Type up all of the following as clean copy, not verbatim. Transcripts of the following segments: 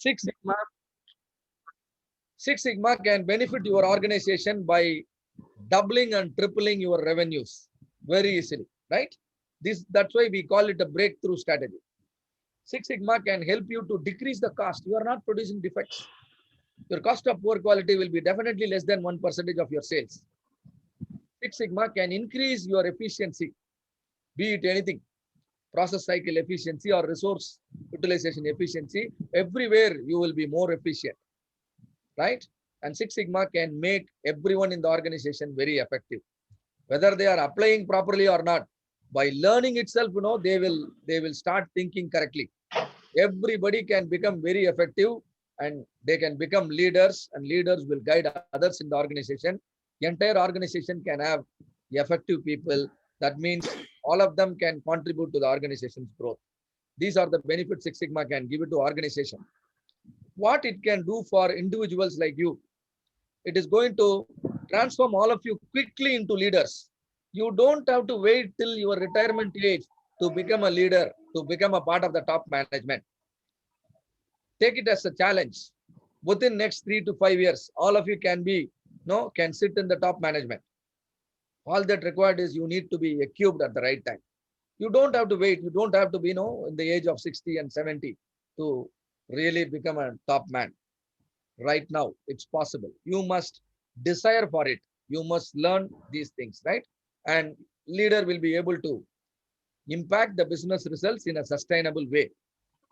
Six Sigma, Six Sigma can benefit your organization by doubling and tripling your revenues very easily, right? That's why we call it a breakthrough strategy. Six Sigma can help you to decrease the cost. You are not producing defects. Your cost of poor quality will be definitely less than 1% of your sales. Six Sigma can increase your efficiency, be it anything, process cycle efficiency or resource utilization efficiency. Everywhere you will be more efficient, right? And Six Sigma can make everyone in the organization very effective, whether they are applying properly or not. By learning itself, they will start thinking correctly. Everybody can become very effective and they can become leaders, and leaders will guide others in the organization. Entire organization can have effective people. That means all of them can contribute to the organization's growth. These are the benefits Six Sigma can give it to organization. What it can do for individuals like you, it is going to transform all of you quickly into leaders. You don't have to wait till your retirement age to become a leader, to become a part of the top management. Take it as a challenge. Within next 3 to 5 years, all of you can sit in the top management. All that required is you need to be equipped at the right time. You don't have to wait. You don't have to be, in the age of 60 and 70 to really become a top man. Right now, it's possible. You must desire for it. You must learn these things, right? And leader will be able to impact the business results in a sustainable way.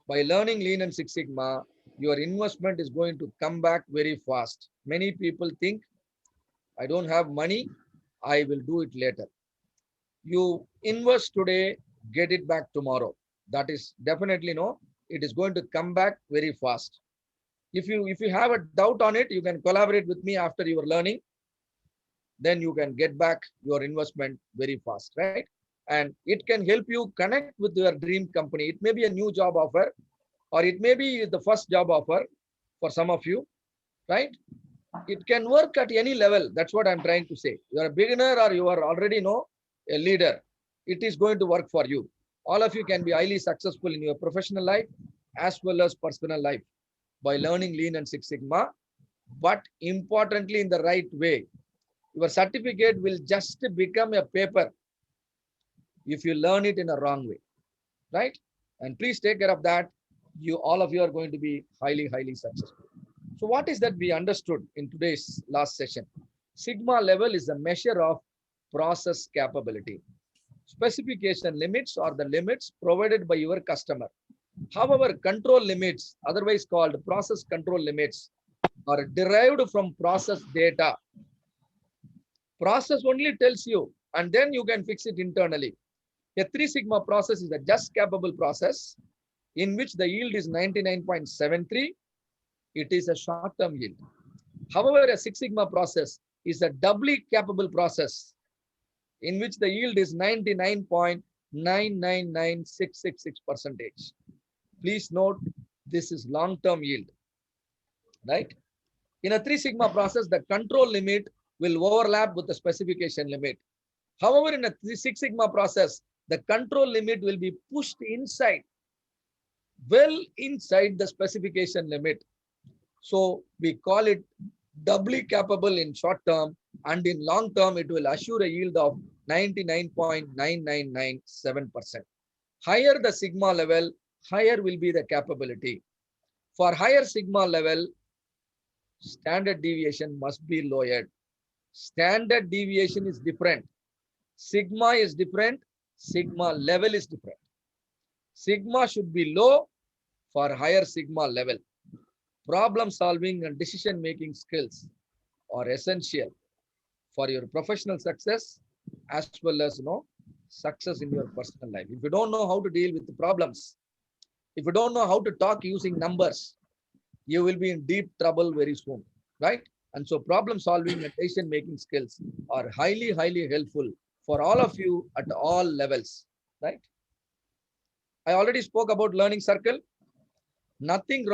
By learning Lean and Six Sigma, your investment is going to come back very fast. Many people think, I don't have money, I will do it later. You invest today, get it back tomorrow. That is definitely it is going to come back very fast. If you have a doubt on it, you can collaborate with me after your learning. Then you can get back your investment very fast, right? And it can help you connect with your dream company. It may be a new job offer, or it may be the first job offer for some of you, right? It can work at any level. That's what I'm trying to say. You're a beginner or you are already a leader. It is going to work for you. All of you can be highly successful in your professional life as well as personal life by learning Lean and Six Sigma, but importantly in the right way. Your certificate will just become a paper if you learn it in a wrong way, right? And please take care of that. All of you are going to be highly, highly successful. So what is that we understood in today's last session? Sigma level is a measure of process capability. Specification limits are the limits provided by your customer. However, control limits, otherwise called process control limits, are derived from process data. Process only tells you, and then you can fix it internally. A 3 Sigma process is a just capable process in which the yield is 99.73. It is a short-term yield. However, a Six Sigma process is a doubly capable process in which the yield is 99.999666%. Please note, this is long-term yield, right? In a 3 Sigma process, the control limit will overlap with the specification limit. However, in a Six Sigma process, the control limit will be pushed inside, well inside the specification limit. So we call it doubly capable in short term, and in long term, it will assure a yield of 99.9997%. Higher the Sigma level, higher will be the capability. For higher Sigma level, standard deviation must be lowered. Standard deviation is different. Sigma is different. Sigma level is different. Sigma should be low for higher Sigma level. Problem solving and decision making skills are essential for your professional success as well as success in your personal life. If you don't know how to deal with the problems, if you don't know how to talk using numbers, you will be in deep trouble very soon, right? And so problem solving and decision making skills are highly, highly helpful for all of you at all levels, right? I already spoke about learning circle. Nothing